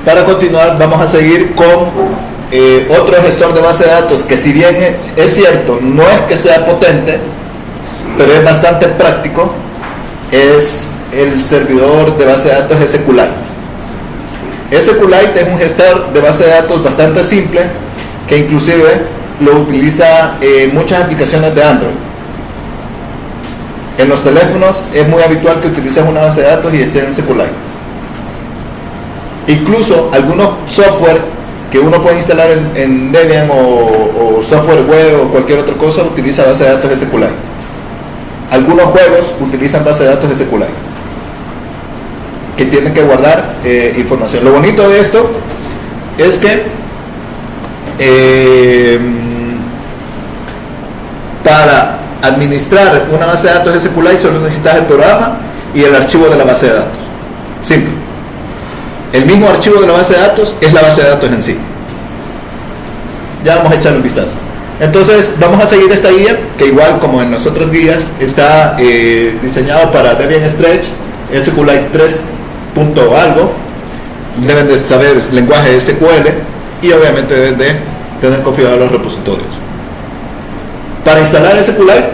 Para continuar, vamos a seguir con otro gestor de base de datos que, si bien es cierto, no es que sea potente, pero es bastante práctico. Es el servidor de base de datos SQLite. SQLite es un gestor de base de datos bastante simple, que inclusive lo utiliza muchas aplicaciones de Android. En los teléfonos es muy habitual que utilices una base de datos y esté en SQLite. Incluso algunos software que uno puede instalar en Debian o software web o cualquier otra cosa utiliza base de datos SQLite. Algunos juegos utilizan base de datos SQLite, que tienen que guardar información. Lo bonito de esto es que para administrar una base de datos SQLite solo necesitas el programa y el archivo de la base de datos. Simple. El mismo archivo de la base de datos es la base de datos en sí. Ya vamos a echarle un vistazo. Entonces vamos a seguir esta guía, que igual como en las otras guías está diseñado para Debian Stretch, SQLite 3. Algo. Deben de saber lenguaje SQL y obviamente deben de tener configurados los repositorios. Para instalar SQLite,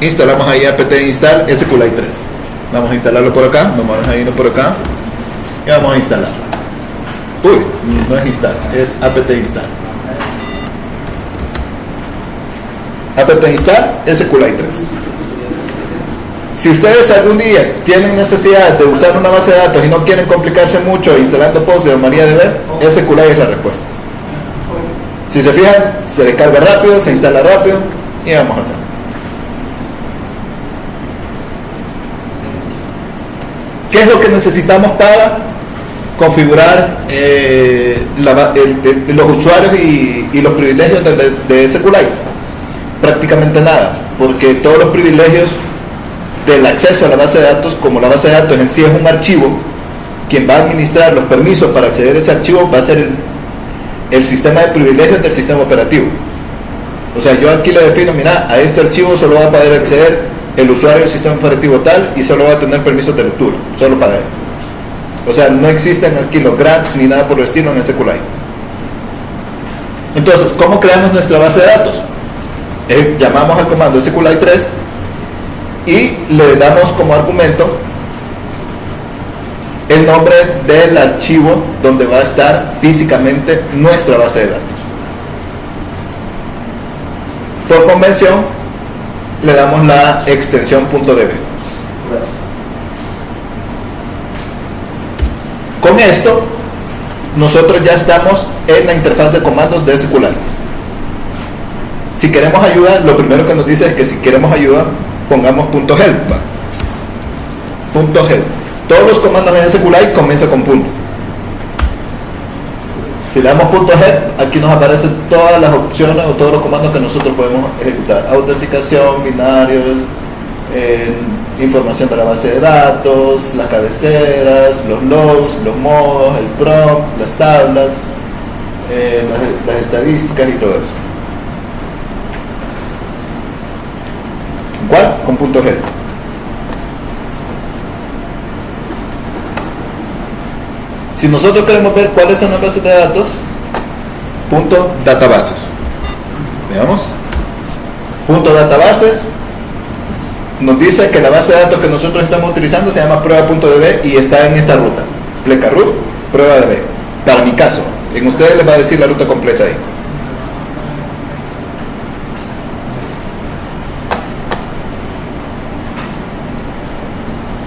instalamos ahí apt install SQLite 3. Vamos a instalarlo por acá, vamos a irnos por acá y vamos a instalar. Uy, no es install, es apt install. Apt install SQLite 3. Si ustedes algún día tienen necesidad de usar una base de datos y no quieren complicarse mucho instalando Postgre o MariaDB, SQLite es la respuesta. Si se fijan, se descarga rápido, se instala rápido y vamos a hacer. ¿Qué es lo que necesitamos para configurar los usuarios y los privilegios de SQLite? Prácticamente nada, porque todos los privilegios del acceso a la base de datos, como la base de datos en sí es un archivo, quien va a administrar los permisos para acceder a ese archivo va a ser el sistema de privilegios del sistema operativo. O sea, yo aquí le defino, mira, a este archivo solo va a poder acceder el usuario del sistema operativo tal y solo va a tener permisos de lectura, solo para él. O sea, no existen aquí los grants ni nada por el estilo en SQLite. Entonces, ¿cómo creamos nuestra base de datos? Llamamos al comando SQLite 3 y le damos como argumento el nombre del archivo donde va a estar físicamente nuestra base de datos. Por convención le damos la extensión .db. Con esto nosotros ya estamos en la interfaz de comandos de SQLite. Si queremos ayuda, lo primero que nos dice es que si queremos ayuda pongamos .help. .help. Todos los comandos en SQLite comienzan con punto. Si le damos .help, aquí nos aparecen todas las opciones o todos los comandos que nosotros podemos ejecutar. Autenticación, binarios, información de la base de datos, las cabeceras, los logs, los modos, el prompt, las tablas, las estadísticas y todo eso. ¿Cuál? Con .help. Si nosotros queremos ver cuáles son las bases de datos, .databases. Veamos. .databases nos dice que la base de datos que nosotros estamos utilizando se llama prueba.db y está en esta ruta. Pleca root, prueba.db. Para mi caso, en ustedes les va a decir la ruta completa ahí.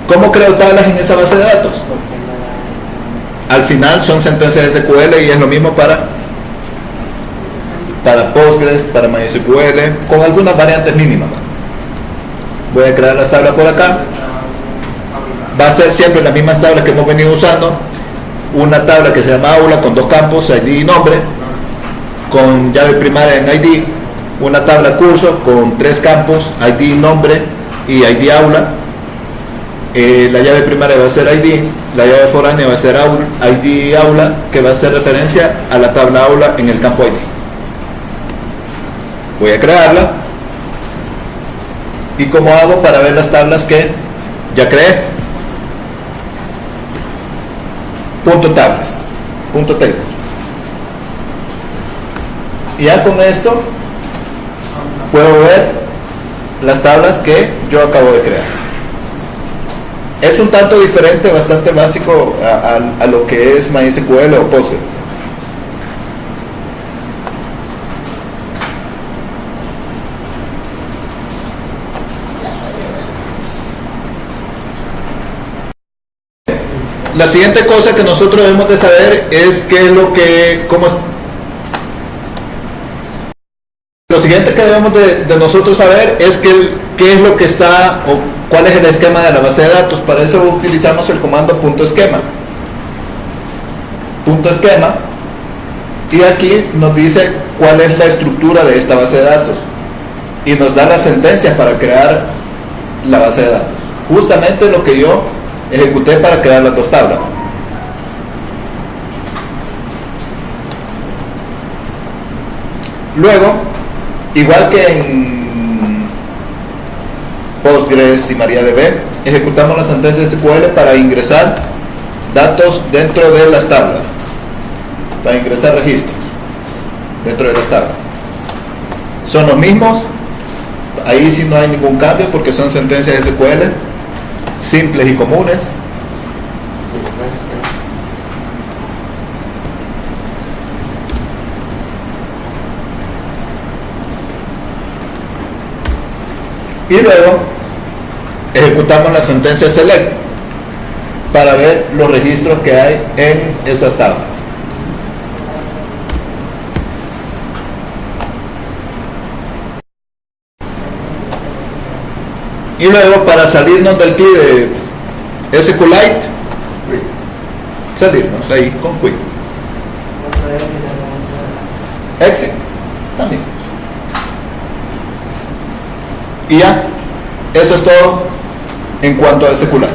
¿Cómo creo tablas en esa base de datos? Al final son sentencias de SQL y es lo mismo para Postgres, para MySQL, con algunas variantes mínimas. Voy a crear las tablas por acá. Va a ser siempre las mismas tablas que hemos venido usando. Una tabla que se llama aula con dos campos, ID y nombre, con llave primaria en ID. Una tabla curso con tres campos, ID, nombre y ID aula. La llave primaria va a ser ID, la llave foránea va a ser ID aula, que va a hacer referencia a la tabla aula en el campo ID. Voy a crearla. ¿Y cómo hago para ver las tablas que ya creé? Tablas. punto tables. Y ya con esto puedo ver las tablas que yo acabo de crear. Es un tanto diferente, bastante básico a lo que es MySQL o Postgre. La siguiente cosa que nosotros debemos de saber es lo siguiente que debemos de nosotros saber es qué es lo que está o cuál es el esquema de la base de datos. Para eso utilizamos el comando .esquema. .esquema, y aquí nos dice cuál es la estructura de esta base de datos y nos da las sentencias para crear la base de datos. Justamente lo que yo ejecuté para crear las dos tablas. Luego, igual que en Postgres y MariaDB, ejecutamos la sentencia SQL para ingresar datos dentro de las tablas, para ingresar registros dentro de las tablas. Son los mismos, ahí sí no hay ningún cambio porque son sentencias SQL simples y comunes. Y luego ejecutamos la sentencia select para ver los registros que hay en esas tablas. Y luego, para salirnos del key de SQLite, salirnos ahí con quit. Exit también. Y ya, eso es todo en cuanto a SQLite.